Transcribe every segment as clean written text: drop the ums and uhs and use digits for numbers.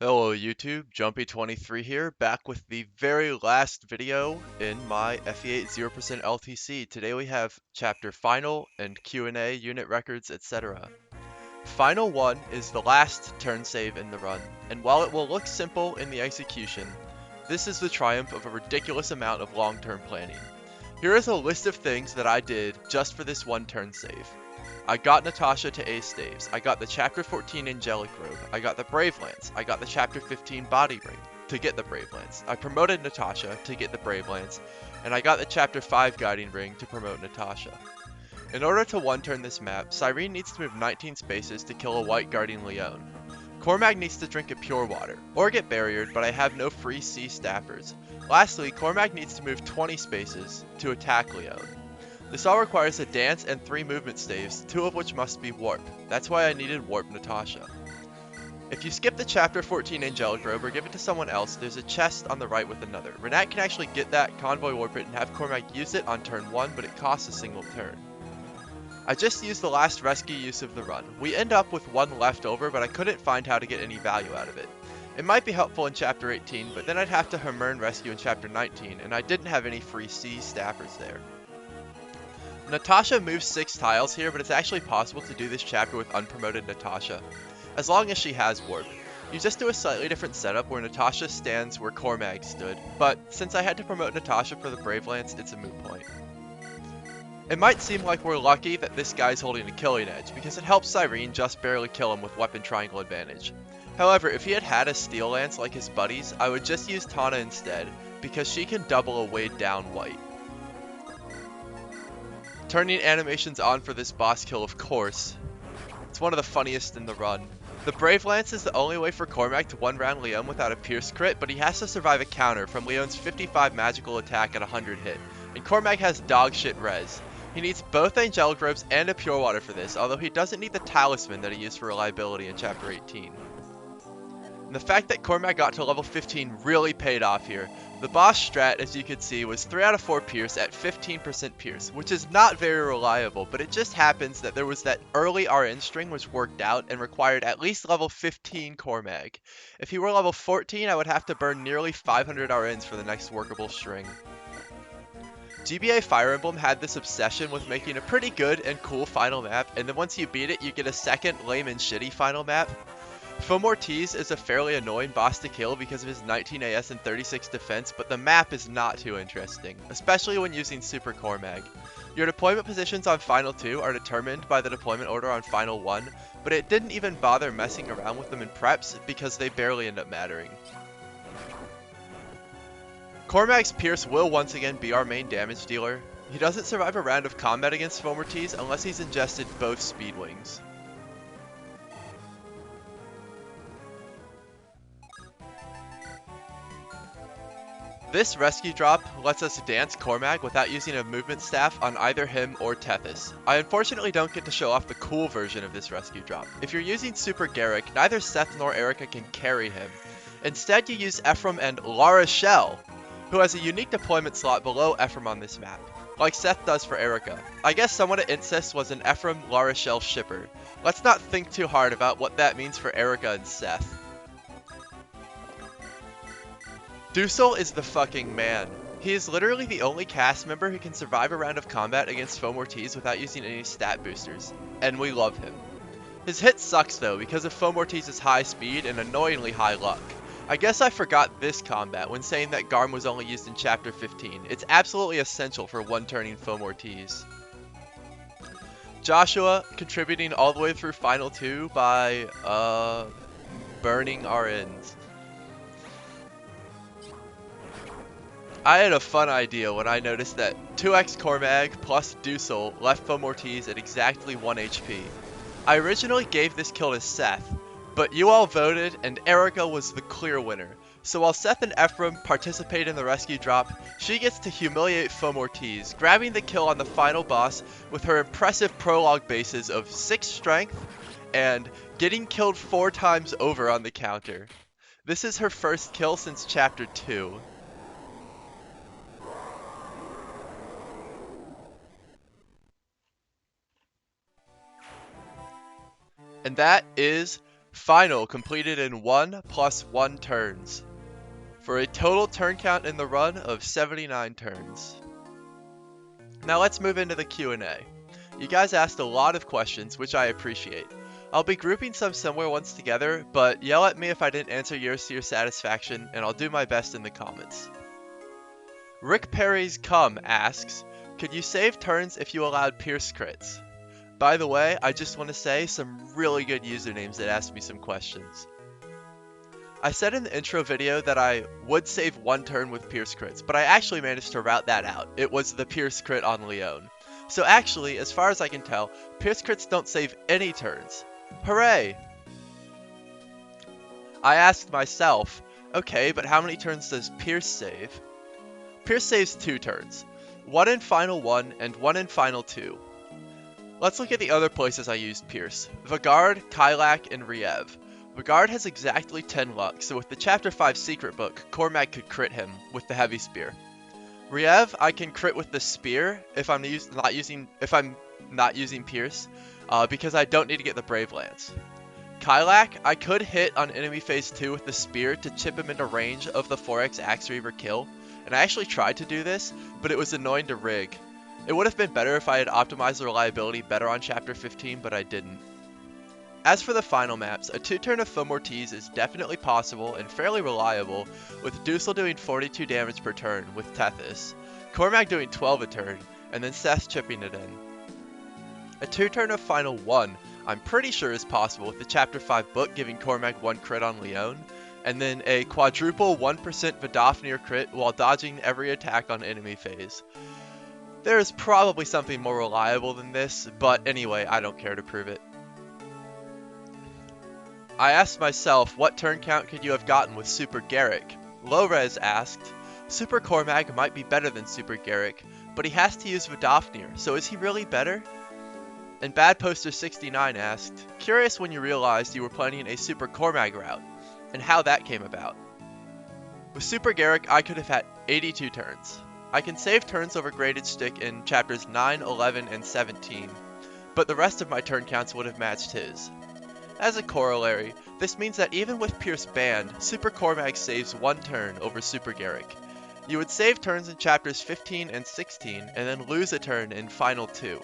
Hello YouTube, Jumpy23 here, back with the very last video in my FE8 0% LTC. Today we have chapter final and Q&A, unit records, etc. Final 1 is the last turn save in the run, and while it will look simple in the execution, this is the triumph of a ridiculous amount of long-term planning. Here is a list of things that I did just for this one turn save. I got Natasha to Ace Staves. I got the Chapter 14 Angelic Robe. I got the Brave Lance. I got the Chapter 15 Body Ring to get the Brave Lance. I promoted Natasha to get the Brave Lance. And I got the Chapter 5 Guiding Ring to promote Natasha. In order to one-turn this map, Cyrene needs to move 19 spaces to kill a White Guardian Leone. Cormag needs to drink a Pure Water, or get barriered, but I have no free sea staffers. Lastly, Cormag needs to move 20 spaces to attack Leone. This all requires a dance and 3 movement staves, 2 of which must be warp. That's why I needed warp Natasha. If you skip the chapter 14 Angelic Robe or give it to someone else, there's a chest on the right with another. Renat can actually get that, convoy warp it, and have Cormag use it on turn 1, but it costs a single turn. I just used the last rescue use of the run. We end up with 1 left over, but I couldn't find how to get any value out of it. It might be helpful in chapter 18, but then I'd have to Hermern rescue in chapter 19, and I didn't have any free sea staffers there. Natasha moves 6 tiles here, but it's actually possible to do this chapter with unpromoted Natasha, as long as she has warp. You just do a slightly different setup where Natasha stands where Cormag stood, but since I had to promote Natasha for the Brave Lance, it's a moot point. It might seem like we're lucky that this guy's holding a killing edge, because it helps Cyrene just barely kill him with weapon triangle advantage. However, if he had had a Steel Lance like his buddies, I would just use Tana instead, because she can double a weighed down white. Turning animations on for this boss kill, of course. It's one of the funniest in the run. The Brave Lance is the only way for Cormag to one-round Leone without a Pierce crit, but he has to survive a counter from Leone's 55 magical attack at 100 hit, and Cormag has dog shit res. He needs both Angelic Robes and a Pure Water for this, although he doesn't need the Talisman that he used for reliability in Chapter 18. And the fact that Cormag got to level 15 really paid off here. The boss strat, as you can see, was 3 out of 4 Pierce at 15% Pierce, which is not very reliable, but it just happens that there was that early RN string which worked out and required at least level 15 Cormag. If he were level 14, I would have to burn nearly 500 RNs for the next workable string. GBA Fire Emblem had this obsession with making a pretty good and cool final map, and then once you beat it, you get a second lame and shitty final map. Foam Ortiz is a fairly annoying boss to kill because of his 19 AS and 36 defense, but the map is not too interesting, especially when using Super Cormag. Your deployment positions on Final 2 are determined by the deployment order on Final 1, but it didn't even bother messing around with them in preps because they barely end up mattering. Cormag's Pierce will once again be our main damage dealer. He doesn't survive a round of combat against Foam Ortiz unless he's ingested both Speed Wings. This rescue drop lets us dance Cormag without using a movement staff on either him or Tethys. I unfortunately don't get to show off the cool version of this rescue drop. If you're using Super Garrick, neither Seth nor Eirika can carry him. Instead, you use Ephraim and La Rochelle, who has a unique deployment slot below Ephraim on this map, like Seth does for Eirika. I guess someone at Incest was an Ephraim La Rochelle shipper. Let's not think too hard about what that means for Eirika and Seth. Duessel is the fucking man. He is literally the only cast member who can survive a round of combat against Foam Ortiz without using any stat boosters, and we love him. His hit sucks though because of Foam Ortiz's high speed and annoyingly high luck. I guess I forgot this combat when saying that Garm was only used in Chapter 15. It's absolutely essential for one-turning Foam Ortiz. Joshua contributing all the way through Final 2 by, burning RNs. I had a fun idea when I noticed that 2x Cormag plus Duessel left Foam Ortiz at exactly 1 HP. I originally gave this kill to Seth, but you all voted and Eirika was the clear winner. So while Seth and Ephraim participate in the rescue drop, she gets to humiliate Foam Ortiz, grabbing the kill on the final boss with her impressive prologue bases of 6 strength and getting killed 4 times over on the counter. This is her first kill since Chapter 2. And that is Final completed in 1 + 1 turns, for a total turn count in the run of 79 turns. Now let's move into the Q&A. You guys asked a lot of questions, which I appreciate. I'll be grouping some similar ones together, but yell at me if I didn't answer yours to your satisfaction, and I'll do my best in the comments. Rick Perry's Come asks, could you save turns if you allowed Pierce crits? By the way, I just want to say some really good usernames that asked me some questions. I said in the intro video that I would save 1 turn with Pierce crits, but I actually managed to route that out. It was the Pierce crit on Leon. So actually, as far as I can tell, Pierce crits don't save any turns. Hooray! I asked myself, okay, but how many turns does Pierce save? Pierce saves 2 turns. 1 in Final 1 and 1 in Final 2. Let's look at the other places I used Pierce. Vagard, Kylak, and Riev. Vagard has exactly 10 luck, so with the Chapter 5 secret book, Cormag could crit him with the heavy spear. Riev, I can crit with the spear if I'm not using Pierce, because I don't need to get the Brave Lance. Kylak, I could hit on enemy phase 2 with the spear to chip him into range of the 4x Axe Reaver kill, and I actually tried to do this, but it was annoying to rig. It would have been better if I had optimized the reliability better on Chapter 15, but I didn't. As for the final maps, a 2-turn of Fomortiz is definitely possible and fairly reliable, with Duessel doing 42 damage per turn with Tethys, Cormag doing 12 a turn, and then Seth chipping it in. A 2-turn of Final 1 I'm pretty sure is possible with the Chapter 5 book giving Cormag 1 crit on Leon, and then a quadruple 1% Vidofnir crit while dodging every attack on enemy phase. There is probably something more reliable than this, but anyway, I don't care to prove it. I asked myself, what turn count could you have gotten with Super Garrick? Lowres asked, Super Cormag might be better than Super Garrick, but he has to use Vidofnir, so is he really better? And Bad Poster 69 asked, curious when you realized you were planning a Super Cormag route, and how that came about. With Super Garrick, I could have had 82 turns. I can save turns over Graded Stick in chapters 9, 11, and 17, but the rest of my turn counts would have matched his. As a corollary, this means that even with Pierce banned, Super Cormag saves 1 turn over Super Garrick. You would save turns in chapters 15 and 16, and then lose a turn in Final 2.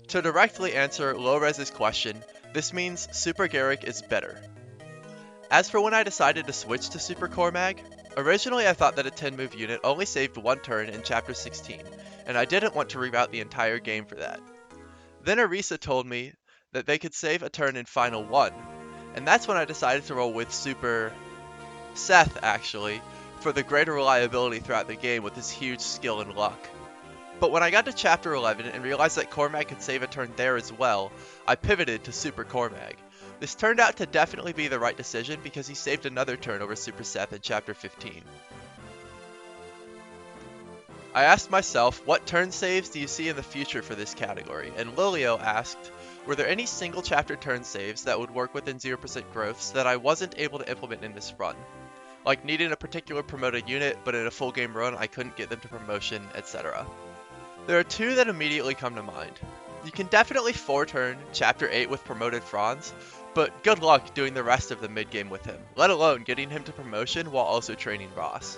To directly answer Lowres's question, this means Super Garrick is better. As for when I decided to switch to Super Cormag, originally I thought that a 10-move unit only saved 1 turn in chapter 16, and I didn't want to reroute the entire game for that. Then Eirika told me that they could save a turn in Final 1, and that's when I decided to roll with Super Seth, actually, for the greater reliability throughout the game with his huge skill and luck. But when I got to chapter 11 and realized that Cormag could save a turn there as well, I pivoted to Super Cormag. This turned out to definitely be the right decision because he saved another turn over Super Seth in chapter 15. I asked myself, what turn saves do you see in the future for this category? And Lilio asked, were there any single chapter turn saves that would work within 0% growths that I wasn't able to implement in this run? Like needing a particular promoted unit, but in a full game run I couldn't get them to promotion, etc. There are 2 that immediately come to mind. You can definitely 4-turn chapter 8 with promoted Franz, but good luck doing the rest of the mid-game with him, let alone getting him to promotion while also training Ross.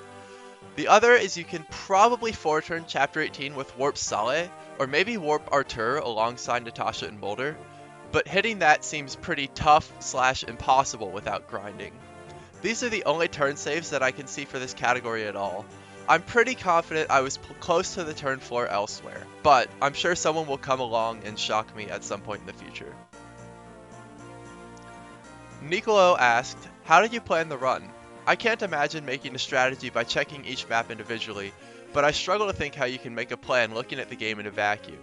The other is you can probably 4-turn chapter 18 with Warp Saleh, or maybe Warp Artur alongside Natasha and Boulder, but hitting that seems pretty tough/impossible without grinding. These are the only turn saves that I can see for this category at all. I'm pretty confident I was close to the turn floor elsewhere, but I'm sure someone will come along and shock me at some point in the future. Nicolo asked, how did you plan the run? I can't imagine making a strategy by checking each map individually, but I struggle to think how you can make a plan looking at the game in a vacuum.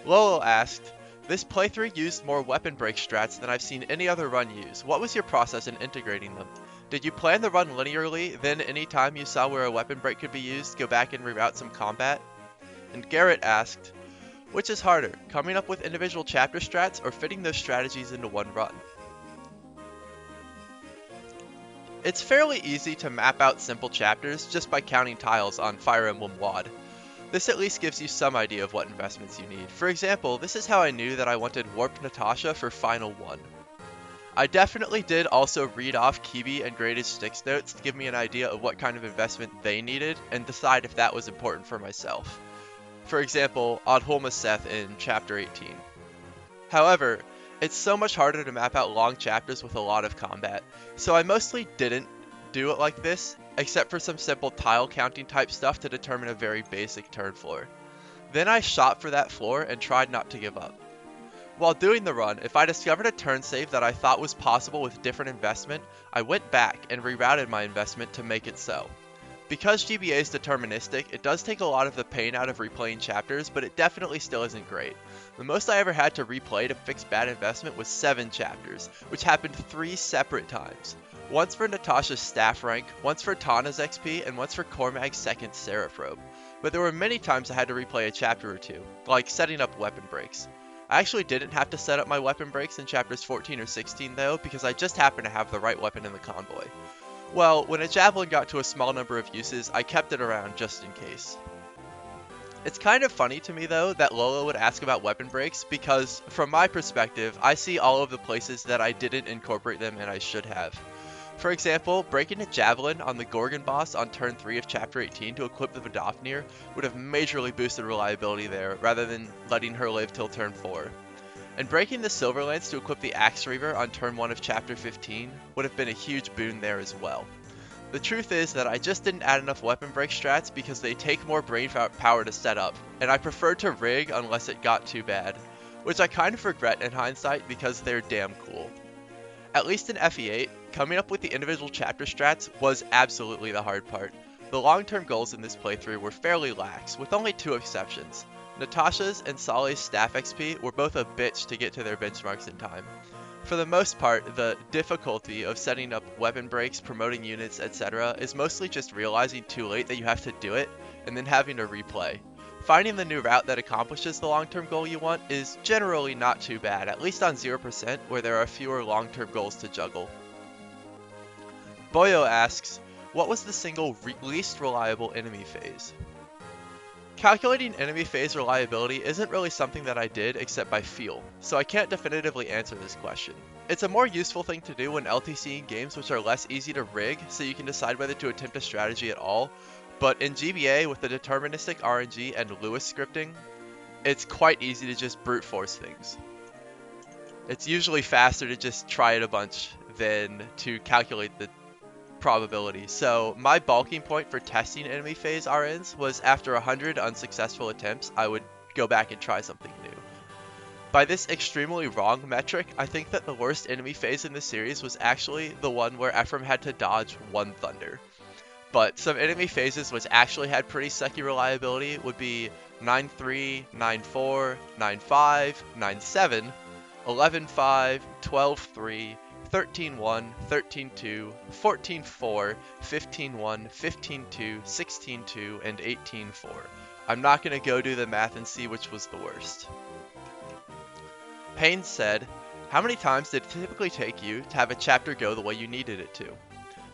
Lolo asked, this playthrough used more weapon break strats than I've seen any other run use. What was your process in integrating them? Did you plan the run linearly, then any time you saw where a weapon break could be used, go back and reroute some combat? And Garrett asked, which is harder, coming up with individual chapter strats or fitting those strategies into one run? It's fairly easy to map out simple chapters just by counting tiles on Fire Emblem WoD. This at least gives you some idea of what investments you need. For example, this is how I knew that I wanted Warp Natasha for Final 1. I definitely did also read off Kiwi and Graded Sticks notes to give me an idea of what kind of investment they needed and decide if that was important for myself. For example, Adhulma Seth in Chapter 18. However, it's so much harder to map out long chapters with a lot of combat, so I mostly didn't do it like this, except for some simple tile counting type stuff to determine a very basic turn floor. Then I shot for that floor and tried not to give up. While doing the run, if I discovered a turn save that I thought was possible with different investment, I went back and rerouted my investment to make it so. Because GBA is deterministic, it does take a lot of the pain out of replaying chapters, but it definitely still isn't great. The most I ever had to replay to fix bad investment was 7 chapters, which happened 3 separate times. Once for Natasha's staff rank, once for Tana's XP, and once for Cormag's second Seraph robe. But there were many times I had to replay a chapter or two, like setting up weapon breaks. I actually didn't have to set up my weapon breaks in chapters 14 or 16 though, because I just happened to have the right weapon in the convoy. Well, when a javelin got to a small number of uses, I kept it around just in case. It's kind of funny to me though that Lola would ask about weapon breaks because, from my perspective, I see all of the places that I didn't incorporate them and I should have. For example, breaking a javelin on the Gorgon boss on turn 3 of chapter 18 to equip the Vidofnir would have majorly boosted reliability there rather than letting her live till turn 4. And breaking the Silver Lance to equip the Axe Reaver on turn 1 of chapter 15 would have been a huge boon there as well. The truth is that I just didn't add enough weapon break strats because they take more brain power to set up, and I preferred to rig unless it got too bad, which I kind of regret in hindsight because they're damn cool. At least in FE8, coming up with the individual chapter strats was absolutely the hard part. The long-term goals in this playthrough were fairly lax, with only 2 exceptions. Natasha's and Sally's staff XP were both a bitch to get to their benchmarks in time. For the most part, the difficulty of setting up weapon breaks, promoting units, etc. is mostly just realizing too late that you have to do it, and then having to replay. Finding the new route that accomplishes the long-term goal you want is generally not too bad, at least on 0% where there are fewer long-term goals to juggle. Boyo asks, what was the single least reliable enemy phase? Calculating enemy phase reliability isn't really something that I did except by feel, so I can't definitively answer this question. It's a more useful thing to do when LTCing games which are less easy to rig, so you can decide whether to attempt a strategy at all, but in GBA with the deterministic RNG and Lewis scripting, it's quite easy to just brute force things. It's usually faster to just try it a bunch than to calculate the probability. So my bulking point for testing enemy phase RNs was after 100 unsuccessful attempts, I would go back and try something new. By this extremely wrong metric, I think that the worst enemy phase in this series was actually the one where Ephraim had to dodge 1 thunder. But some enemy phases which actually had pretty sucky reliability would be 9-3, 9-4, 9-5, 9-7, 11-5, 12-3, 13-1, 13-2, 14-4, 15-1, 15-2, 16-2, and 18-4. I'm not going to go do the math and see which was the worst. Payne said, how many times did it typically take you to have a chapter go the way you needed it to?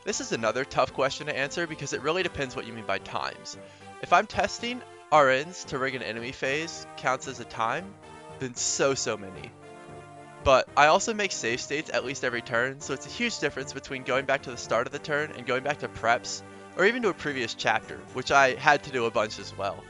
This is another tough question to answer because it really depends what you mean by times. If I'm testing RNs to rig an enemy phase counts as a time, then so many. But I also make save states at least every turn, so it's a huge difference between going back to the start of the turn and going back to preps, or even to a previous chapter, which I had to do a bunch as well.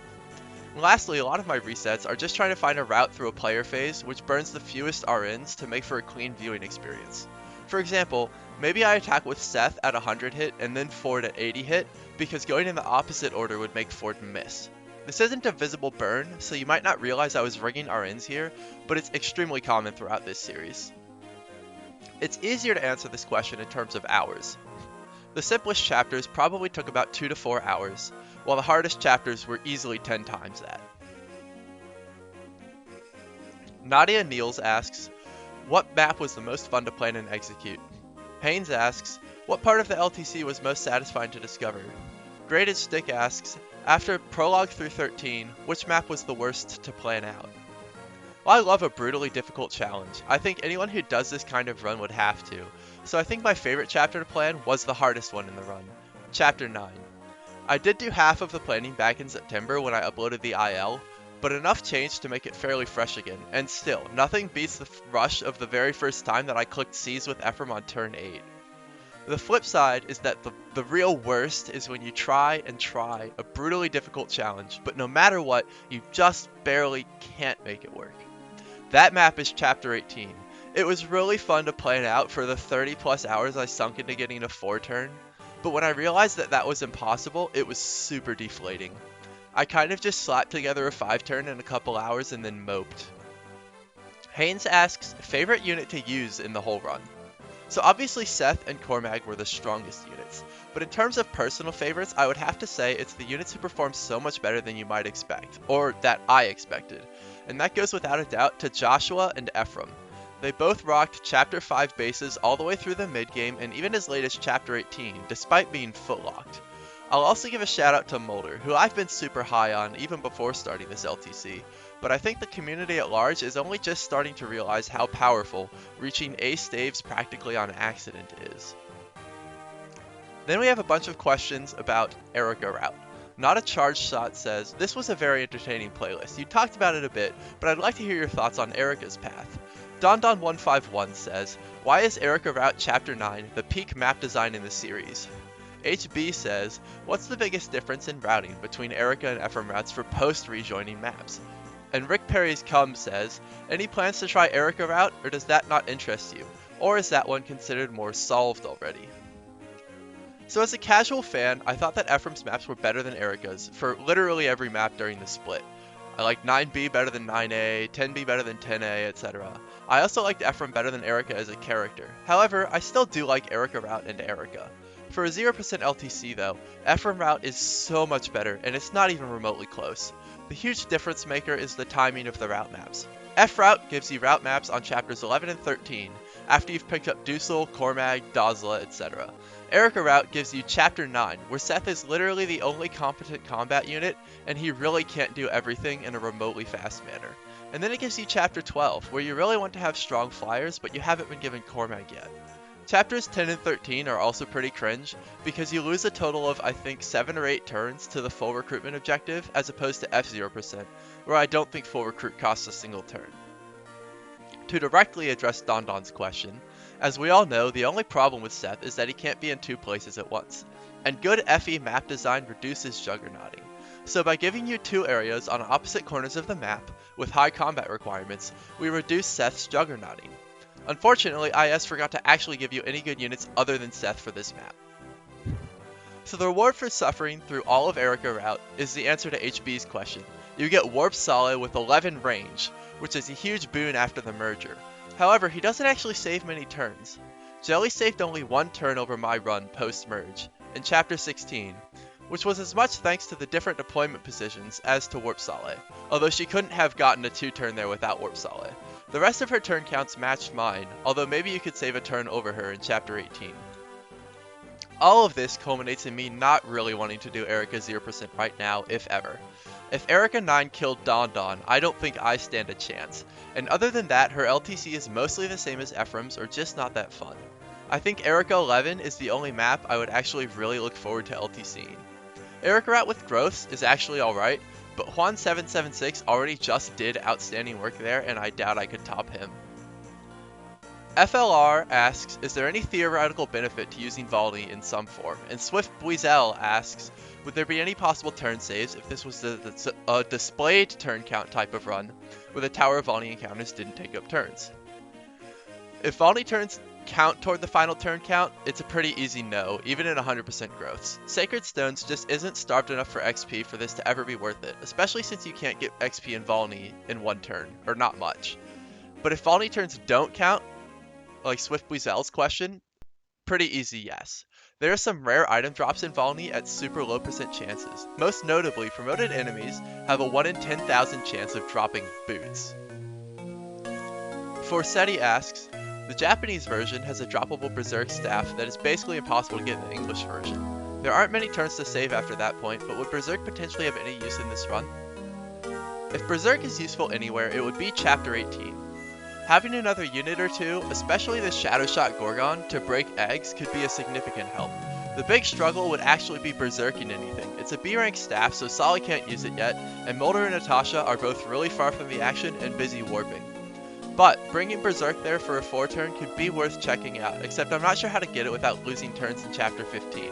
And lastly, a lot of my resets are just trying to find a route through a player phase which burns the fewest RNs to make for a clean viewing experience. For example, maybe I attack with Seth at 100 hit and then Forde at 80 hit, because going in the opposite order would make Forde miss. This isn't a visible burn, so you might not realize I was rigging RNs here, but it's extremely common throughout this series. It's easier to answer this question in terms of hours. The simplest chapters probably took about 2 to 4 hours, while the hardest chapters were easily 10 times that. Nadia Niels asks, what map was the most fun to plan and execute? Haynes asks, what part of the LTC was most satisfying to discover? Graded Stick asks, after Prologue through 13, which map was the worst to plan out? While I love a brutally difficult challenge, I think anyone who does this kind of run would have to, so I think my favorite chapter to plan was the hardest one in the run, Chapter 9. I did do half of the planning back in September when I uploaded the IL, but enough changed to make it fairly fresh again, and still, nothing beats the rush of the very first time that I clicked Seize with Ephraim on turn 8. The flip side is that the real worst is when you try and try a brutally difficult challenge, but no matter what, you just barely can't make it work. That map is Chapter 18. It was really fun to plan out for the 30 plus hours I sunk into getting a 4 turn, but when I realized that that was impossible, it was super deflating. I kind of just slapped together a 5 turn in a couple hours and then moped. Haynes asks, favorite unit to use in the whole run? So obviously Seth and Cormag were the strongest units, but in terms of personal favorites, I would have to say it's the units who perform so much better than you might expect, or that I expected, and that goes without a doubt to Joshua and Ephraim. They both rocked Chapter 5 bases all the way through the mid-game and even as late as Chapter 18, despite being footlocked. I'll also give a shout out to Mulder, who I've been super high on even before starting this LTC, but I think the community at large is only just starting to realize how powerful reaching ace staves practically on accident is. Then we have a bunch of questions about Eirika Route. Not a Charged Shot says, this was a very entertaining playlist. You talked about it a bit, but I'd like to hear your thoughts on Eirika's path. DonDon151 says, why is Eirika Route Chapter 9 the peak map design in the series? HB says, what's the biggest difference in routing between Eirika and Ephraim routes for post-rejoining maps? And Rick Perry's Cum says, any plans to try Eirika Route, or does that not interest you? Or is that one considered more solved already? So as a casual fan, I thought that Ephraim's maps were better than Eirika's for literally every map during the split. I liked 9B better than 9A, 10B better than 10A, etc. I also liked Ephraim better than Eirika as a character. However, I still do like Eirika Route and Eirika. For a 0% LTC though, Ephraim Route is so much better, and it's not even remotely close. The huge difference maker is the timing of the route maps. F Route gives you route maps on chapters 11 and 13, after you've picked up Duessel, Cormag, Duessel, etc. Eirika Route gives you chapter 9, where Seth is literally the only competent combat unit, and he really can't do everything in a remotely fast manner. And then it gives you chapter 12, where you really want to have strong flyers, but you haven't been given Cormag yet. Chapters 10 and 13 are also pretty cringe, because you lose a total of I think 7 or 8 turns to the full recruitment objective, as opposed to F0%, where I don't think full recruit costs a single turn. To directly address DonDon's question, as we all know, the only problem with Seth is that he can't be in 2 places at once, and good FE map design reduces juggernauting. So by giving you 2 areas on opposite corners of the map, with high combat requirements, we reduce Seth's juggernauting. Unfortunately, IS forgot to actually give you any good units other than Seth for this map. So the reward for suffering through all of Eirika Route is the answer to HB's question. You get Warp Solid with 11 range, which is a huge boon after the merger. However, he doesn't actually save many turns. Jelly saved only 1 turn over my run post-merge, in Chapter 16, which was as much thanks to the different deployment positions as to Warp Solid, although she couldn't have gotten a 2 turn there without Warp Solid. The rest of her turn counts matched mine, although maybe you could save a turn over her in Chapter 18. All of this culminates in me not really wanting to do Eirika 0% right now, if ever. If Eirika 9 killed DonDon, I don't think I stand a chance, and other than that, her LTC is mostly the same as Ephraim's or just not that fun. I think Eirika 11 is the only map I would actually really look forward to LTCing. Eirika Route with growths is actually alright, but Juan776 already just did outstanding work there, and I doubt I could top him. FLR asks, is there any theoretical benefit to using Valni in some form? And Swift Duessel asks, would there be any possible turn saves if this was a displayed turn count type of run, where the Tower of Valni encounters didn't take up turns? If Valni turns count toward the final turn count, it's a pretty easy no, even in 100% growths. Sacred Stones just isn't starved enough for XP for this to ever be worth it, especially since you can't get XP in Valni in 1 turn, or not much. But if Valni turns don't count, like Swift Duessel's question, pretty easy yes. There are some rare item drops in Valni at super low % chances. Most notably, promoted enemies have a 1 in 10,000 chance of dropping boots. Forsetti asks, the Japanese version has a droppable Berserk staff that is basically impossible to get in the English version. There aren't many turns to save after that point, but would Berserk potentially have any use in this run? If Berserk is useful anywhere, it would be Chapter 18. Having another unit or two, especially the Shadow Shot Gorgon, to break eggs could be a significant help. The big struggle would actually be berserking anything. It's a B rank staff, so Solly can't use it yet, and Mulder and Natasha are both really far from the action and busy warping. But bringing Berserk there for a 4-turn could be worth checking out, except I'm not sure how to get it without losing turns in Chapter 15.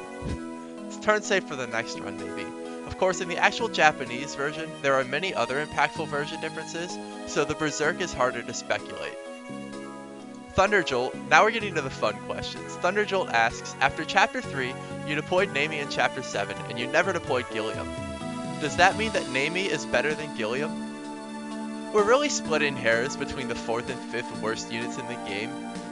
It's turn safe for the next run, maybe. Of course, in the actual Japanese version, there are many other impactful version differences, so the Berserk is harder to speculate. Thunderjolt, now we're getting to the fun questions. Thunderjolt asks, after Chapter 3, you deployed Nami in Chapter 7, and you never deployed Gilliam. Does that mean that Nami is better than Gilliam? We're really splitting hairs between the 4th and 5th worst units in the game,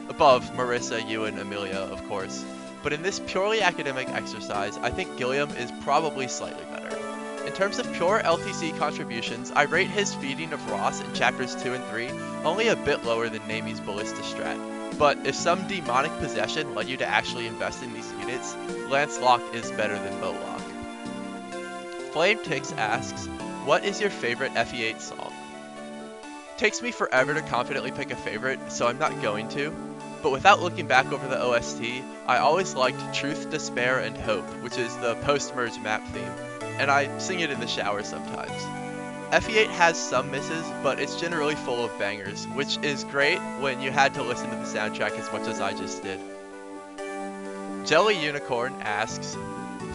above Marissa, you, and Amelia, of course. But in this purely academic exercise, I think Gilliam is probably slightly better. In terms of pure LTC contributions, I rate his feeding of Ross in Chapters 2 and 3 only a bit lower than Nami's Ballista strat. But if some demonic possession led you to actually invest in these units, Lance Locke is better than Bowlock. Flame Tix asks, what is your favorite FE8 song? Takes me forever to confidently pick a favorite, so I'm not going to. But without looking back over the OST, I always liked Truth, Despair, and Hope, which is the post-merge map theme, and I sing it in the shower sometimes. FE8 has some misses, but it's generally full of bangers, which is great when you had to listen to the soundtrack as much as I just did. Jelly Unicorn asks,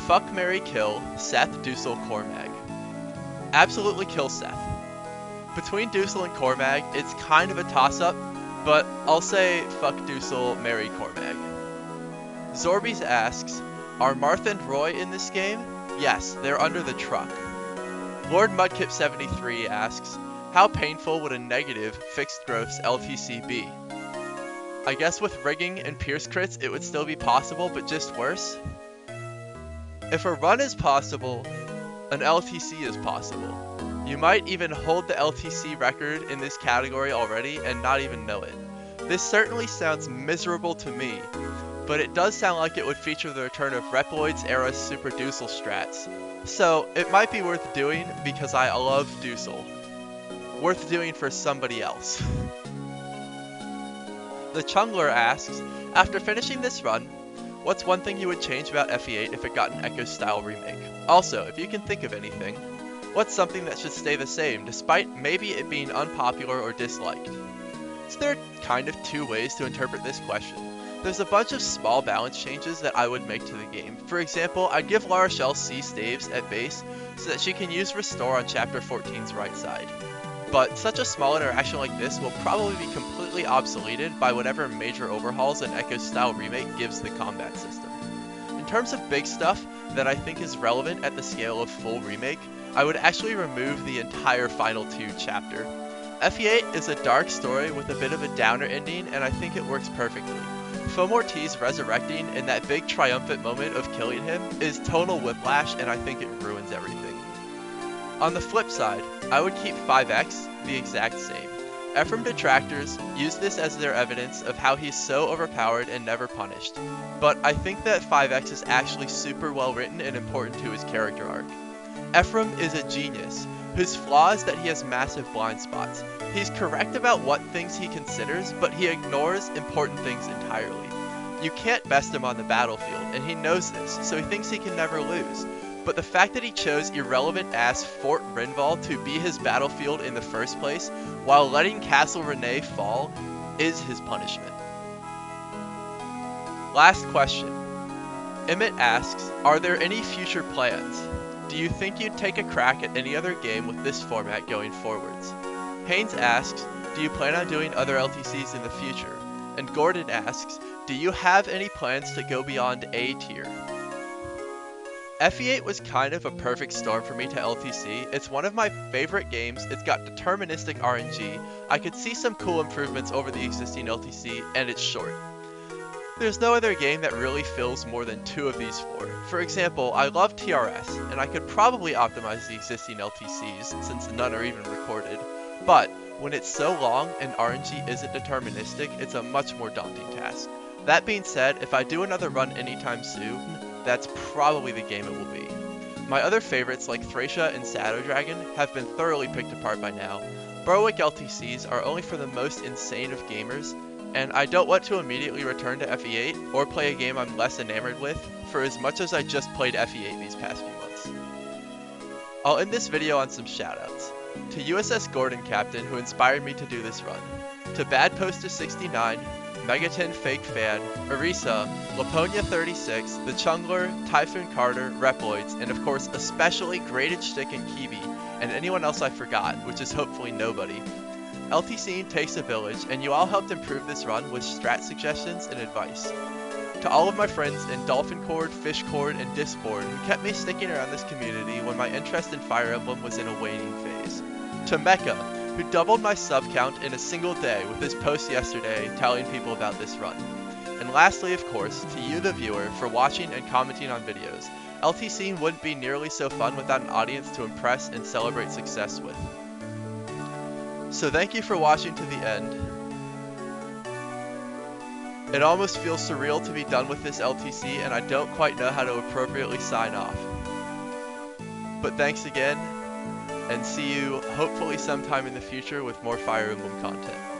fuck, marry, kill, Seth, Duessel, Cormag. Absolutely kill Seth. Between Duessel and Cormag, it's kind of a toss-up, but I'll say fuck Duessel, marry Cormag. Zorbies asks, are Martha and Roy in this game? Yes, they're under the truck. Lord Mudkip73 asks, how painful would a negative fixed growths LTC be? I guess with rigging and pierce crits it would still be possible, but just worse. If a run is possible, an LTC is possible. You might even hold the LTC record in this category already and not even know it. This certainly sounds miserable to me, but it does sound like it would feature the return of Reploid's era Super Duessel strats. So it might be worth doing because I love Duessel. Worth doing for somebody else. The Chungler asks, after finishing this run, what's one thing you would change about FE8 if it got an Echo style remake? Also, if you can think of anything, what's something that should stay the same, despite maybe it being unpopular or disliked? So there are kind of two ways to interpret this question. There's a bunch of small balance changes that I would make to the game. For example, I'd give La Rochelle C staves at base so that she can use Restore on Chapter 14's right side. But such a small interaction like this will probably be completely obsoleted by whatever major overhauls an Echo style remake gives the combat system. In terms of big stuff that I think is relevant at the scale of full remake, I would actually remove the entire final 2 chapter. FE8 is a dark story with a bit of a downer ending, and I think it works perfectly. Fomortiz resurrecting in that big triumphant moment of killing him is total whiplash, and I think it ruins everything. On the flip side, I would keep 5X the exact same. Ephraim detractors use this as their evidence of how he's so overpowered and never punished, but I think that 5X is actually super well written and important to his character arc. Ephraim is a genius, whose flaw is that he has massive blind spots. He's correct about what things he considers, but he ignores important things entirely. You can't best him on the battlefield, and he knows this, so he thinks he can never lose. But the fact that he chose irrelevant-ass Fort Rinval to be his battlefield in the first place, while letting Castle Renee fall, is his punishment. Last question. Emmett asks, are there any future plans? Do you think you'd take a crack at any other game with this format going forwards? Haynes asks, do you plan on doing other LTCs in the future? And Gordon asks, do you have any plans to go beyond A tier? FE8 was kind of a perfect storm for me to LTC. It's one of my favorite games, it's got deterministic RNG, I could see some cool improvements over the existing LTC, and it's short. There's no other game that really fills more than 2 of these 4. For example, I love TRS, and I could probably optimize the existing LTCs, since none are even recorded. But, when it's so long and RNG isn't deterministic, it's a much more daunting task. That being said, if I do another run anytime soon, that's probably the game it will be. My other favorites like Thracia and Shadow Dragon have been thoroughly picked apart by now. Berwick LTCs are only for the most insane of gamers, and I don't want to immediately return to FE8 or play a game I'm less enamored with for as much as I just played FE8 these past few months. I'll end this video on some shoutouts. To USS Gordon Captain, who inspired me to do this run. To Bad Poster 69, Megaton Fake Fan, Eirika, Laponia 36, The Chungler, Typhoon Carter, Reploids, and of course especially Graded Shtick and Kiwi, and anyone else I forgot, which is hopefully nobody. LTCing takes a village, and you all helped improve this run with strat suggestions and advice. To all of my friends in Dolphin Cord, Fish Cord, and Discord who kept me sticking around this community when my interest in Fire Emblem was in a waning phase. To Mecha, who doubled my sub count in a single day with his post yesterday telling people about this run. And lastly, of course, to you the viewer for watching and commenting on videos. LTCing wouldn't be nearly so fun without an audience to impress and celebrate success with. So thank you for watching to the end. It almost feels surreal to be done with this LTC, and I don't quite know how to appropriately sign off. But thanks again, and see you hopefully sometime in the future with more Fire Emblem content.